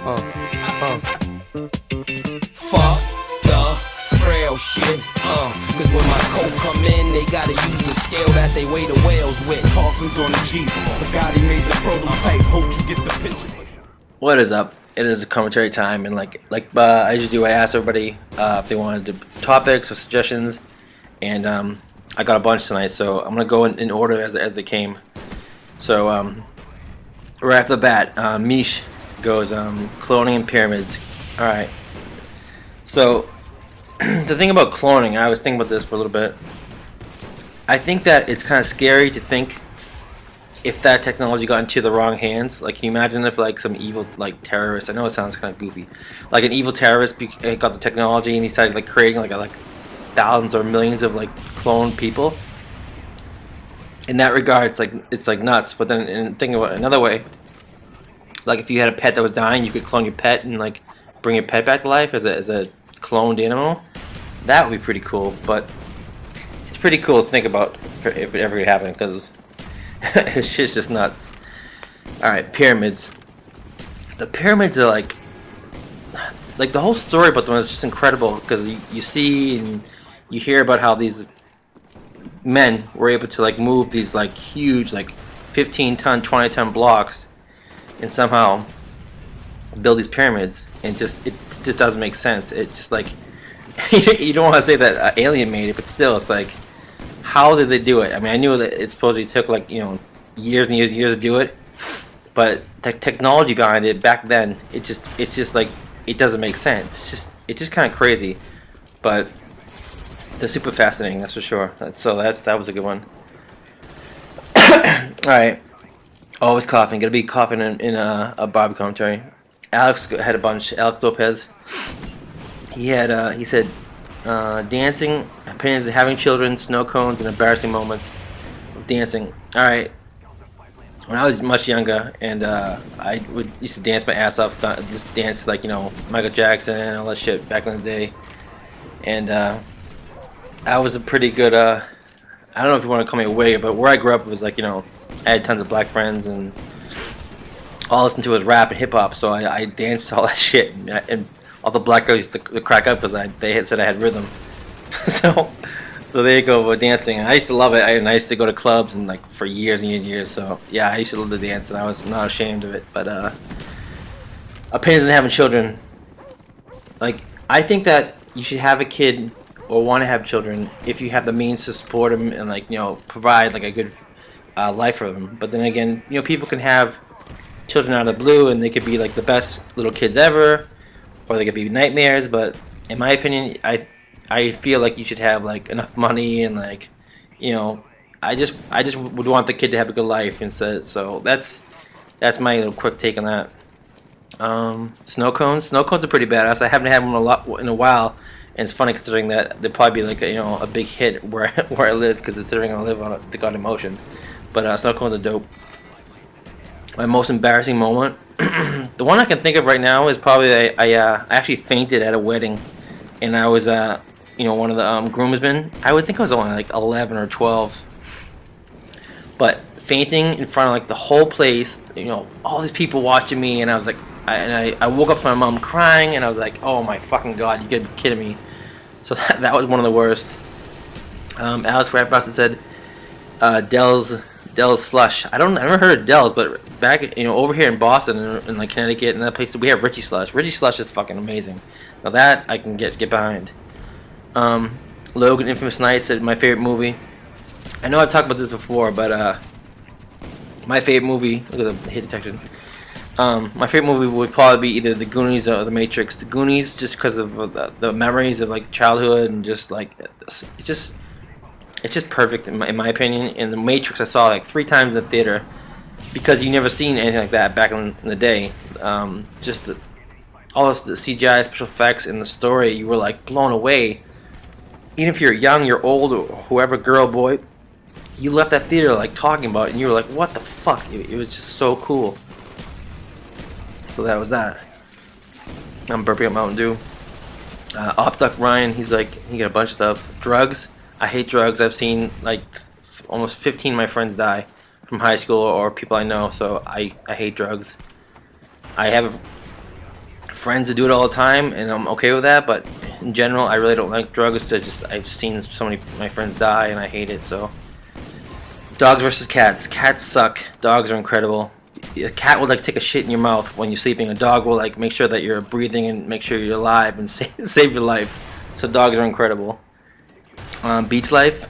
Fuck the frail shit, cause when my coat come in, they gotta use the scale that they weigh the whales with. Carson's on the Jeep, Bugatti made the prototype, hope you get the picture. What is up? It is commentary time, and like I usually do, I ask everybody if they wanted topics or suggestions, and I got a bunch tonight, so I'm gonna go in order as they came. So right off the bat, Mish goes cloning and pyramids. All right. So the thing about cloning, I was thinking about this for a little bit. I think that it's kind of scary to think if that technology got into the wrong hands. Like, can you imagine if like some evil terrorist? I know it sounds kind of goofy. Like an evil terrorist got the technology and he started like creating like thousands or millions of like cloned people. In that regard, it's like nuts. But then think about it another way. Like if you had a pet that was dying, you could clone your pet and like bring your pet back to life as a cloned animal. That would be pretty cool. But it's pretty cool to think about if it ever could happen, because it's just nuts. All right, pyramids. The pyramids are like the whole story about them is just incredible, because you see and you hear about how these men were able to like move these like huge 15-ton, 20-ton blocks and somehow build these pyramids, and it just doesn't make sense. It's just like you don't want to say that an alien made it, but still, it's like, how did they do it? I mean, I knew that it supposedly took years and years and years to do it, but the technology behind it back then, it's just like, it doesn't make sense. It's just kind of crazy, but they're super fascinating, that's for sure. That was a good one. All right, always coughing. Gonna be coughing in a Bob commentary. Alex had a bunch. Alex Lopez. He said dancing, opinions of having children, snow cones, and embarrassing moments of dancing. All right. When I was much younger, and I used to dance my ass off, just dance like Michael Jackson and all that shit back in the day, and I was a pretty good. I don't know if you want to call me a wig, but where I grew up was I had tons of black friends, and all I listened to was rap and hip hop, so I danced all that shit, and all the black girls used to crack up because they had said I had rhythm. so there you go with dancing. And I used to love it, and I used to go to clubs and for years and years. So yeah, I used to love to dance, and I was not ashamed of it. But opinions on having children. I think that you should have a kid or want to have children if you have the means to support them and provide a good life for them. But then again, people can have children out of the blue, and they could be the best little kids ever, or they could be nightmares. But in my opinion, I feel like you should have enough money, and I just would want the kid to have a good life instead. So that's my little quick take on that. Snow cones are pretty badass. I haven't had one in a while, and it's funny considering that they'd probably be a big hit where I live, because considering I live on the Goddamn Ocean. But snow cones are dope. My most embarrassing moment, the one I can think of right now is probably I actually fainted at a wedding, and I was one of the groomsmen. I would think I was only 11 or 12, but fainting in front of the whole place, all these people watching me, and I was I woke up to my mom crying, and I was like, oh my fucking god, you gotta be kidding me. So that was one of the worst. Alex Rapperson said Dell's slush. I never heard of Dell's, but back over here in Boston and Connecticut and that place, we have Richie Slush. Richie Slush is fucking amazing. Now that I can get behind. Logan Infamous Night said my favorite movie. I know I've talked about this before, but my favorite movie. Look at the hit detection. My favorite movie would probably be either The Goonies or The Matrix. The Goonies, just because of the memories of childhood, and just it's just perfect in my opinion. And The Matrix I saw 3 times in the theater, because you never seen anything like that back in the day. Just all the CGI special effects and the story, you were blown away. Even if you're young, you're old, or whoever, girl, boy, you left that theater talking about it, and you were like, what the fuck? It was just so cool. So that was that. I'm burping up Mountain Dew. Opduck Ryan, he got a bunch of stuff. Drugs. I hate drugs. I've seen almost 15 of my friends die from high school or people I know, so I hate drugs. I have friends who do it all the time, and I'm okay with that. But in general, I really don't like drugs. I've seen so many of my friends die, and I hate it. So, dogs versus cats. Cats suck. Dogs are incredible. A cat will like take a shit in your mouth when you're sleeping. A dog will like make sure that you're breathing and make sure you're alive and save your life. So dogs are incredible. Beach life.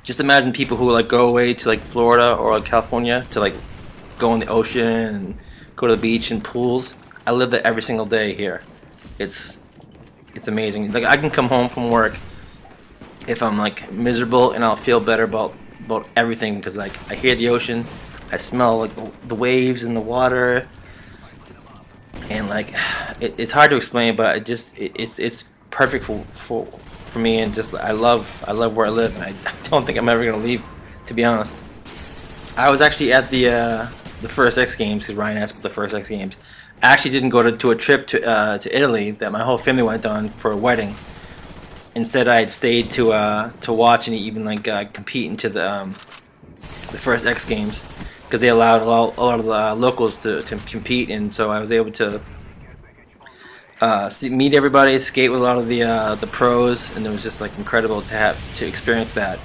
Just imagine people who like go away to like Florida or like California to like go in the ocean and go to the beach and pools. I live that every single day here. It's amazing. Like I can come home from work if I'm like miserable, and I'll feel better about everything because like I hear the ocean, I smell like the waves and the water, and like it's hard to explain, but it's perfect for me, and just I love where I live, and I don't think I'm ever gonna leave, to be honest. I was actually at the first X Games because Ryan asked about the first X Games. I actually didn't go to a trip to Italy that my whole family went on for a wedding. Instead, I had stayed to watch and even like compete into the first X Games because they allowed a lot of the locals to compete, and so I was able to meet everybody, skate with a lot of the pros, and it was just like incredible to experience that,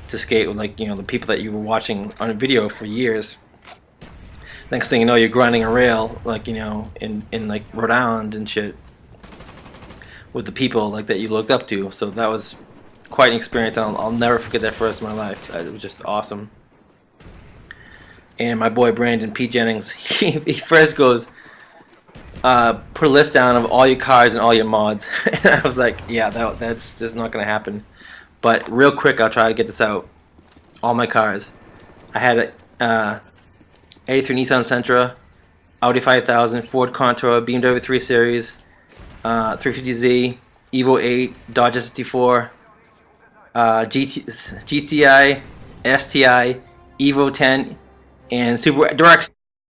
to skate with like the people that you were watching on a video for years. Next thing you know, you're grinding a rail like in like Rhode Island and shit with the people like that you looked up to. So that was quite an experience. I'll never forget that for the rest of my life. It was just awesome. And my boy Brandon Pete Jennings, he first goes, put a list down of all your cars and all your mods. And I was like, yeah, that's just not gonna happen. But real quick, I'll try to get this out. All my cars. I had a 83 Nissan Sentra, Audi 5000, Ford Contour, BMW 3 Series, 350Z, Evo 8, Dodge S54, GTI, STI, Evo 10, and Super Direct.